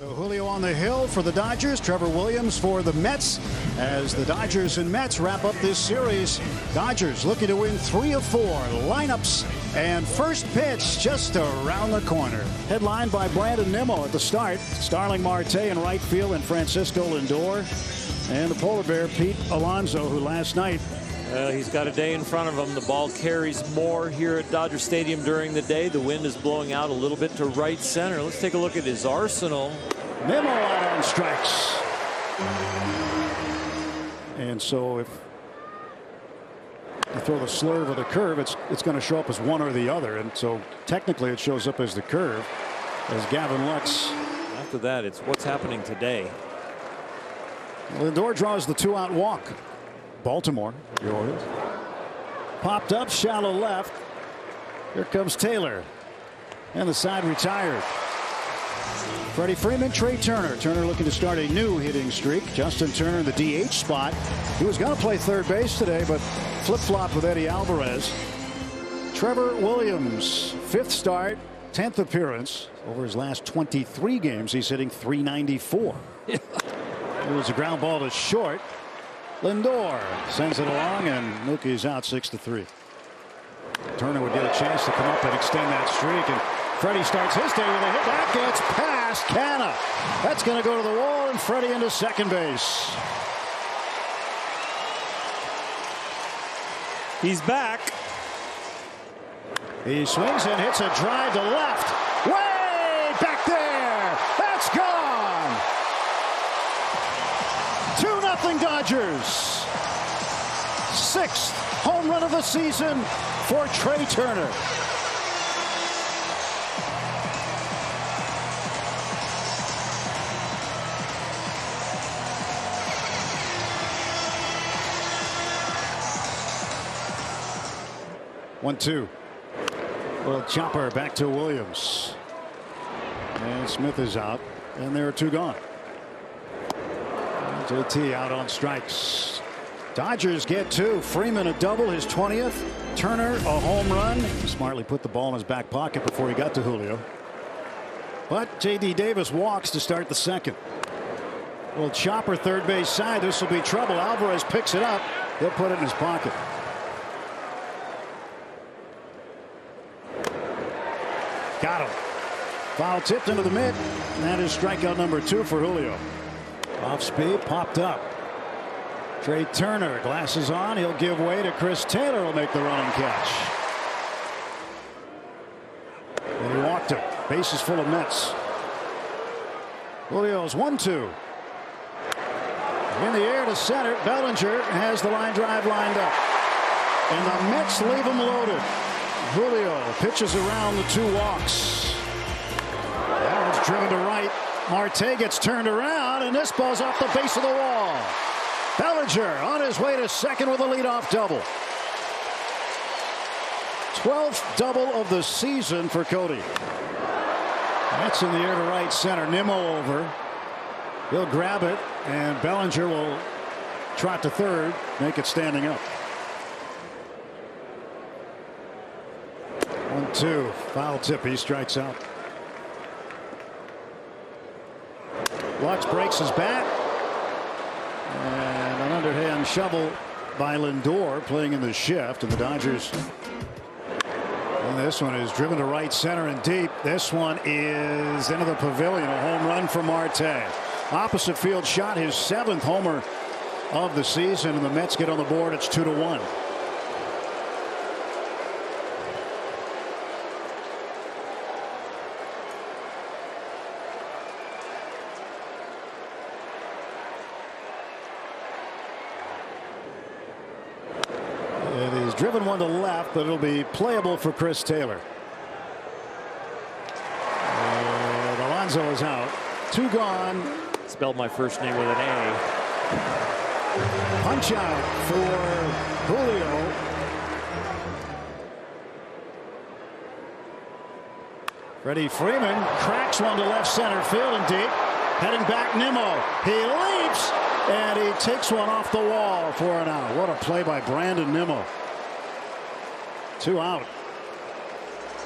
So Julio on the hill for the Dodgers, Trevor Williams for the Mets. As the Dodgers and Mets wrap up this series, Dodgers looking to win 3 of 4 lineups, and first pitch just around the corner. Headlined by Brandon Nimmo at the start, Starling Marte in right field, and Francisco Lindor, and the polar bear Pete Alonso, who last night he's got a day in front of him. The ball carries more here at Dodger Stadium during the day. The wind is blowing out a little bit to right center. Let's take a look at his arsenal. Nimmo out on strikes. And so if you throw the slurve or the curve, it's going to show up as one or the other. And so technically it shows up as the curve, as Gavin Lux. After that, it's what's happening today. Lindor draws the 2-out walk. Baltimore, the Orioles. Popped up, shallow left. Here comes Taylor. And the side retired. Freddie Freeman, Trey Turner. Turner looking to start a new hitting streak. Justin Turner in the DH spot. He was going to play third base today, but flip-flopped with Eddie Alvarez. Trevor Williams, 5th start, 10th appearance. Over his last 23 games, he's hitting .394. It was a ground ball to short. Lindor sends it along, and Mookie's out 6-3. Turner would get a chance to come up and extend that streak, and Freddie starts his day with a hit. That gets past Canna. That's going to go to the wall, and Freddie into second base. He's back. He swings and hits a drive to left. Way back there. That's gone. 2-0 Dodgers. 6th home run of the season for Trey Turner. One-two. Well, chopper back to Williams. And Smith is out. And there are 2 gone. JT out on strikes. Dodgers get 2. Freeman a double, his 20th. Turner a home run. Smartly put the ball in his back pocket before he got to Julio. But J.D. Davis walks to start the 2nd. Well, chopper third base side. This will be trouble. Alvarez picks it up. He'll put it in his pocket. Got him. Foul tipped into the mid. And that is strikeout number 2 for Julio. Off speed, popped up. Trey Turner, glasses on. He'll give way to Chris Taylor. Will make the running catch. And he walked him. Bases full of Mets. Julio's 1-2. In the air to center. Bellinger has the line drive lined up. And the Mets leave him loaded. Julio pitches around the 2 walks. That one's driven to right. Marte gets turned around, and this ball's off the base of the wall. Bellinger on his way to second with a leadoff double. 12th double of the season for Cody. That's in the air to right center. Nimmo over. He'll grab it, and Bellinger will trot to third, make it standing up. 1-2. Foul tip. He strikes out. Lux breaks his bat. And an underhand shovel by Lindor playing in the shift. And the Dodgers. And this one is driven to right center and deep. This one is into the pavilion. A home run for Marte. Opposite field shot, his 7th homer of the season. And the Mets get on the board. It's 2-1. Driven one to left, but it'll be playable for Chris Taylor. And Alonso is out. 2 gone. Spelled my first name with an A. Punch out for Julio. Freddie Freeman cracks one to left center field and deep. Heading back, Nimmo. He leaps, and he takes one off the wall for an out. What a play by Brandon Nimmo. 2 out.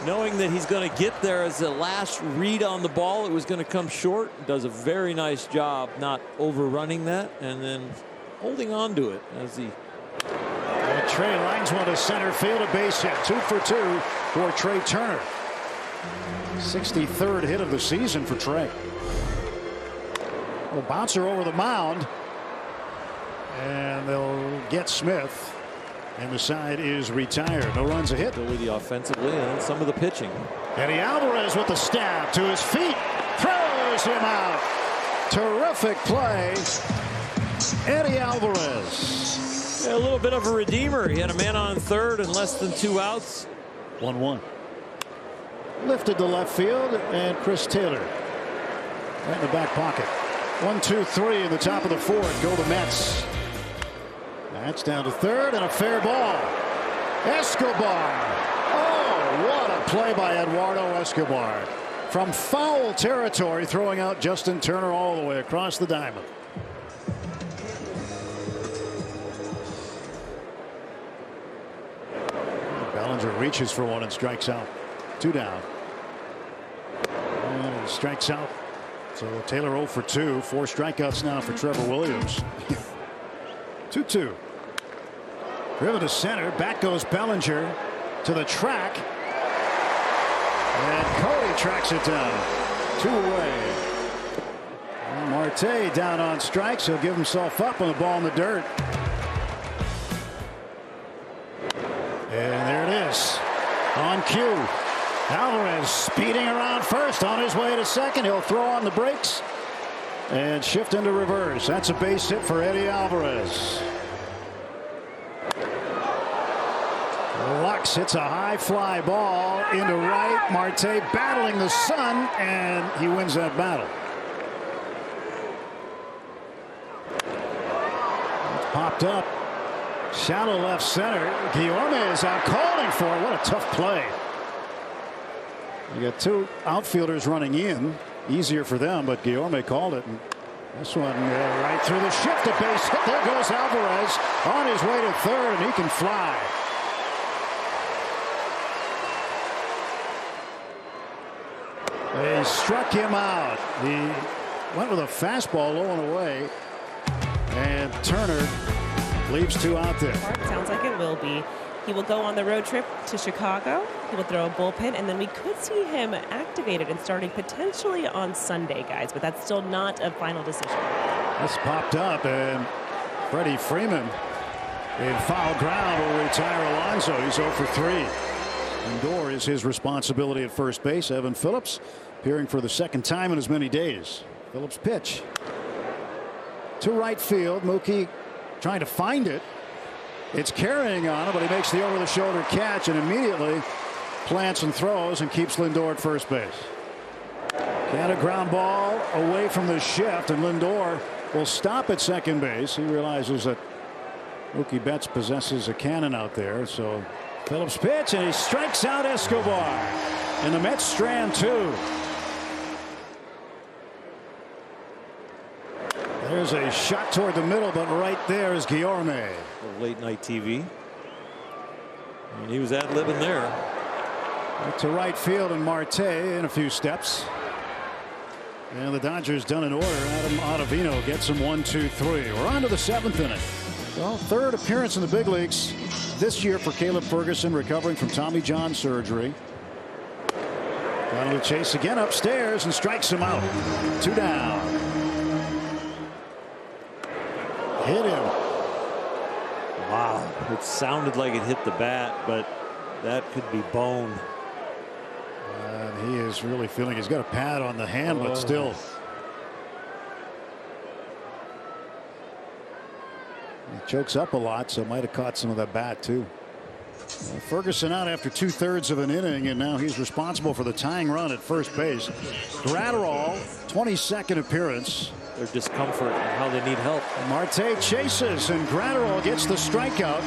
knowing that he's going to get there as the last read on the ball. It was going to come short. Does a very nice job not overrunning that and then holding on to it as he. And Trey lines one to center field, a base hit. 2 for 2 for Trey Turner. 63rd hit of the season for Trey. Well, bouncer over the mound, and they'll get Smith. And the side is retired. No runs, a hit. Ability offensively and some of the pitching. Eddie Alvarez with the stab to his feet. Throws him out. Terrific play. Eddie Alvarez. Yeah, a little bit of a redeemer. He had a man on third and less than 2 outs. 1-1. Lifted to left field, and Chris Taylor right in the back pocket. 1, 2, 3 in the top of the 4th. Go the Mets. That's down to third, and a fair ball. Escobar. Oh, what a play by Eduardo Escobar. From foul territory, throwing out Justin Turner all the way across the diamond. Bellinger reaches for one and strikes out. 2 down. And he strikes out. So Taylor 0 for 2. 4 strikeouts now for Trevor Williams. 2-2. Driven to center. Back goes Bellinger to the track. And Cody tracks it down. 2 away. And Marte down on strikes. He'll give himself up on the ball in the dirt. And there it is. On cue. Alvarez speeding around first, on his way to second. He'll throw on the brakes and shift into reverse. That's a base hit for Eddie Alvarez. Lux hits a high fly ball into right. Marte battling the sun, and he wins that battle. It's popped up. Shallow left center. Guillorme is out calling for it. What a tough play. You got 2 outfielders running in. Easier for them, but Guillorme called it. And this one right through the shift. A base hit. There goes Alvarez on his way to third, and he can fly. They struck him out. He went with a fastball low and away, and Turner leaves 2 out there. Sounds like it will be. He will go on the road trip to Chicago. He will throw a bullpen, and then we could see him activated and starting potentially on Sunday, guys, but that's still not a final decision. This popped up, and Freddie Freeman in foul ground will retire Alonso. He's 0 for 3. Lindor is his responsibility at first base. Evan Phillips appearing for the 2nd time in as many days. Phillips pitch to right field. Mookie trying to find it. It's carrying on him, but he makes the over-the-shoulder catch and immediately plants and throws and keeps Lindor at first base. Can a ground ball away from the shift, and Lindor will stop at second base. He realizes that Mookie Betts possesses a cannon out there, so Phillips pitch, and he strikes out Escobar, and the Mets strand 2. There's a shot toward the middle, but right there is Guillorme. Late night TV. And he was ad-libbing there. Right to right field, and Marte in a few steps. And the Dodgers done in order. Adam Ottavino gets him 1, 2, 3. We're on to the 7th inning. Well, 3rd appearance in the big leagues this year for Caleb Ferguson, recovering from Tommy John surgery. Down to the chase again upstairs and strikes him out. 2 down. Hit him. Wow. It sounded like it hit the bat, but that could be bone. And he is really feeling he's got a pad on the hand, but still. He chokes up a lot, so might have caught some of that bat too. Ferguson out after 2/3 of an inning, and now he's responsible for the tying run at first base. Gratterall, 22nd appearance. Their discomfort and how they need help. Marte chases, and Gratterall gets the strikeout.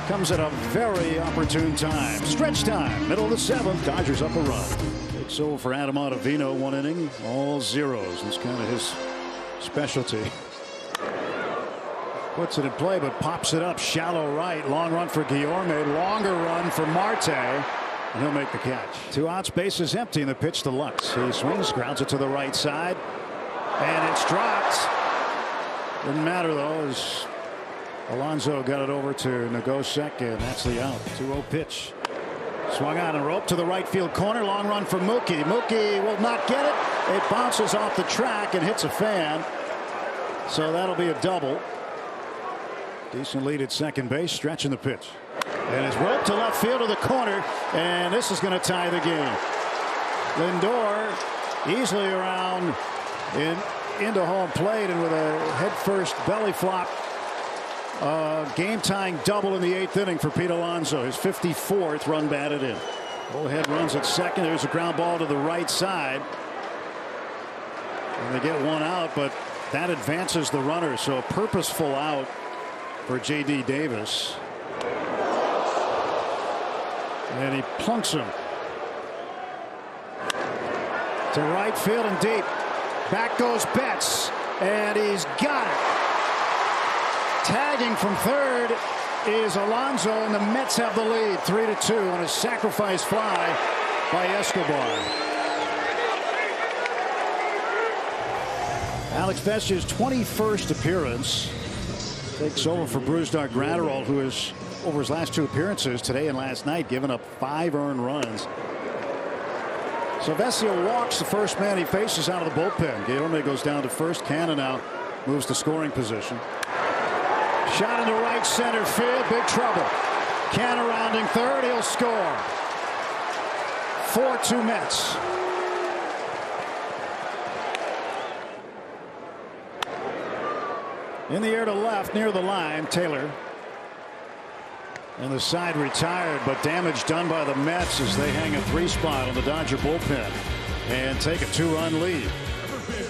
Comes at a very opportune time. Stretch time, middle of the 7th. Dodgers up a run. Takes over for Adam Ottavino, 1 inning, all zeros. That's kind of his specialty. Puts it in play, but pops it up shallow right. Long run for Guillorme. Longer run for Marte. and he'll make the catch. 2 outs, bases empty, and the pitch to Lutz. He swings, grounds it to the right side, and it's dropped. Didn't matter though, as Alonso got it over to Nogosek, and that's the out. 2-0 pitch. Swung on a rope to the right field corner. Long run for Mookie. Mookie will not get it. It bounces off the track and hits a fan. So that'll be a double. Decent lead at second base. Stretching the pitch. And it's roped to left field to the corner. And this is going to tie the game. Lindor easily around into home plate, and with a head-first belly flop. Game-tying double in the 8th inning for Pete Alonso. His 54th run batted in. Bullhead runs at second. There's a ground ball to the right side. And they get 1 out, but that advances the runner. So a purposeful out for J.D. Davis. And he plunks him to right field and deep. Back goes Betts, and he's got it. Tagging from third is Alonso, and the Mets have the lead 3-2 on a sacrifice fly by Escobar. Alex Vestria's 21st appearance. Takes over for Brusdar Graterol, who is over his last 2 appearances today and last night, given up 5 earned runs. So Vesia walks the first man he faces out of the bullpen. Guillorme goes down to first. Canna now moves to scoring position. Shot into right center field. Big trouble. Canna rounding third. He'll score. 4-2 Mets. In the air to left near the line, Taylor. And the side retired, but damage done by the Mets as they hang a 3 spot on the Dodger bullpen and take a 2-run lead.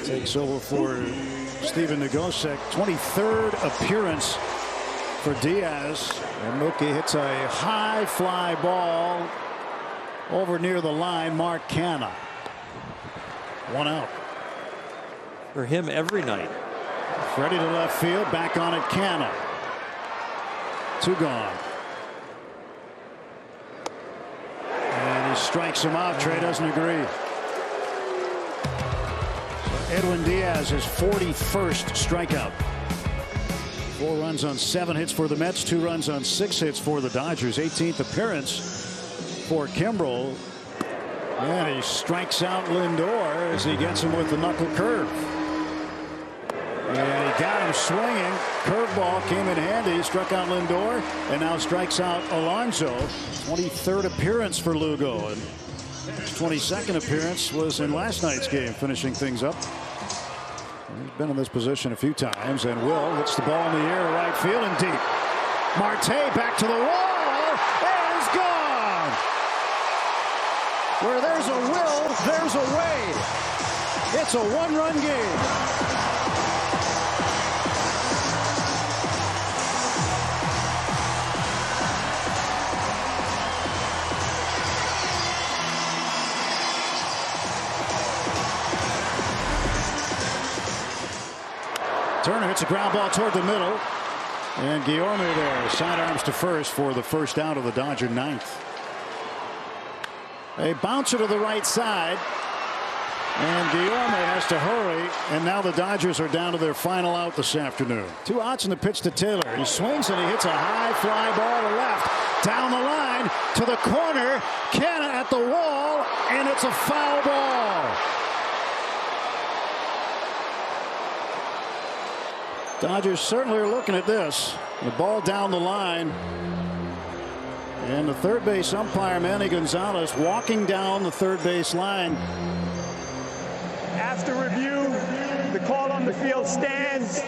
Takes over for Steven Nogosek. 23rd appearance for Diaz. And Mookie hits a high fly ball over near the line. Mark Canna. 1 out. For him every night. Freddie to left field. Back on it, Canna. 2 gone. And he strikes him out. Trey doesn't agree. Edwin Diaz, his 41st strikeout. 4 runs on 7 hits for the Mets, 2 runs on 6 hits for the Dodgers. 18th appearance for Kimbrel. And he strikes out Lindor as he gets him with the knuckle curve. And he got him swinging. Curveball came in handy. He struck out Lindor and now strikes out Alonso. 23rd appearance for Lugo. And his 22nd appearance was in last night's game, finishing things up. He's been in this position a few times, and Will hits the ball in the air to right field and deep. Marte back to the wall and is gone. Where there's a Will, there's a Wade. It's a 1-run game. Turner hits a ground ball toward the middle, and Guillorme there sidearms to first for the first out of the Dodger 9th. A bouncer to the right side, and Guillorme has to hurry, and now the Dodgers are down to their final out this afternoon. 2 outs in the pitch to Taylor. He swings and he hits a high fly ball to left, down the line to the corner. Canna at the wall, and it's a foul ball. Dodgers certainly are looking at this. The ball down the line. And the third base umpire, Manny Gonzalez, walking down the third base line. After review, the call on the field stands.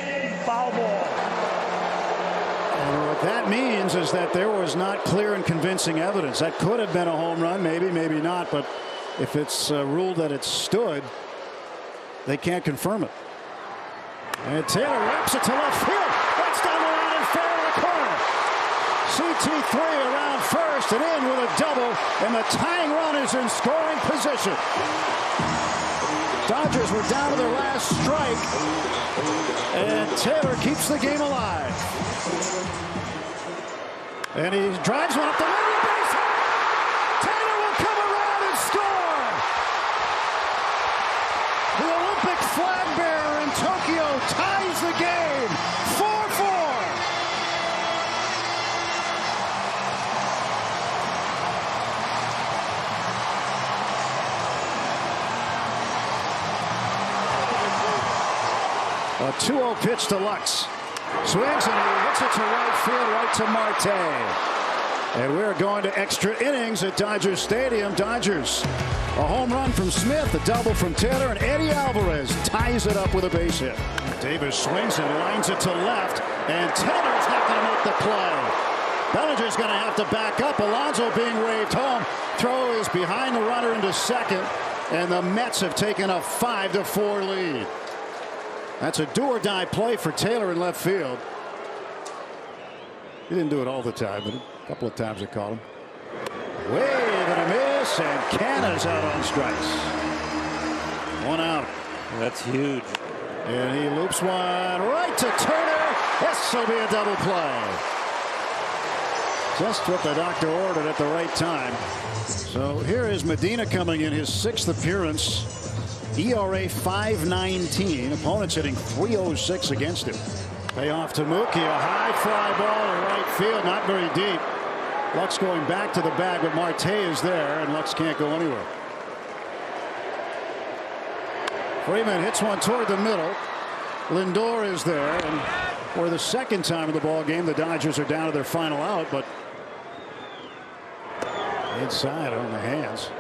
Foul ball. And what that means is that there was not clear and convincing evidence. That could have been a home run, maybe, maybe not. But if it's ruled that it stood, they can't confirm it. And Taylor wraps it to left field. That's down the line and fair in the corner. CT3 around first and in with a double, and the tying run is in scoring position. Dodgers were down to their last strike, and Taylor keeps the game alive. And he drives one up the middle base. Taylor will A 2-0 pitch to Lux. Swings and he hits it to right field, right to Marte. And we're going to extra innings at Dodger Stadium. Dodgers, a home run from Smith, a double from Taylor, and Eddie Alvarez ties it up with a base hit. Davis swings and lines it to left, and Taylor's not going to make the play. Bellinger's going to have to back up. Alonso being waved home. Throw is behind the runner into second, and the Mets have taken a 5-4 lead. That's a do-or-die play for Taylor in left field. He didn't do it all the time, but a couple of times I caught him. Wave and a miss, and Canna's out on strikes. 1 out. That's huge. And he loops one right to Turner. This will be a double play. Just what the doctor ordered at the right time. So here is Medina coming in, his 6th appearance. ERA 5.19. Opponents hitting .306 against him. Payoff to Mookie. A high fly ball in right field. Not very deep. Lux going back to the bag, but Marte is there, and Lux can't go anywhere. Freeman hits one toward the middle. Lindor is there, and for the second time in the ball game, the Dodgers are down to their final out, but inside on the hands.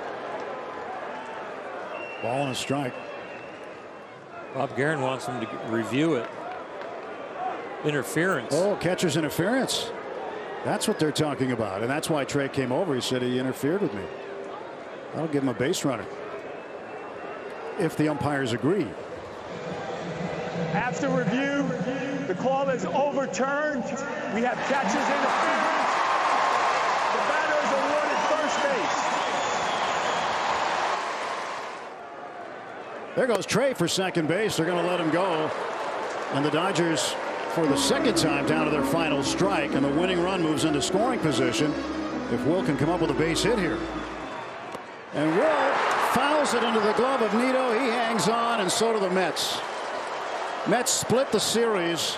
Ball and a strike. Bob Guerin wants him to review it. Interference. Oh, catcher's interference. That's what they're talking about, and that's why Trey came over. He said he interfered with me. I'll give him a base runner if the umpires agree. After review, the call is overturned. We have catcher's interference. The batter is awarded first base. There goes Trey for second base. They're going to let him go. And the Dodgers, for the second time, down to their final strike. And the winning run moves into scoring position if Will can come up with a base hit here. And Will fouls it into the glove of Nito. He hangs on, and so do the Mets. Mets split the series.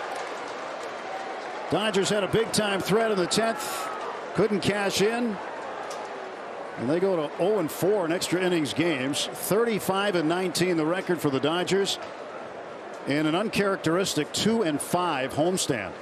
Dodgers had a big-time threat in the 10th. Couldn't cash in. And they go to 0-4 in extra innings games. 35-19 the record for the Dodgers. And an uncharacteristic 2-5 homestand.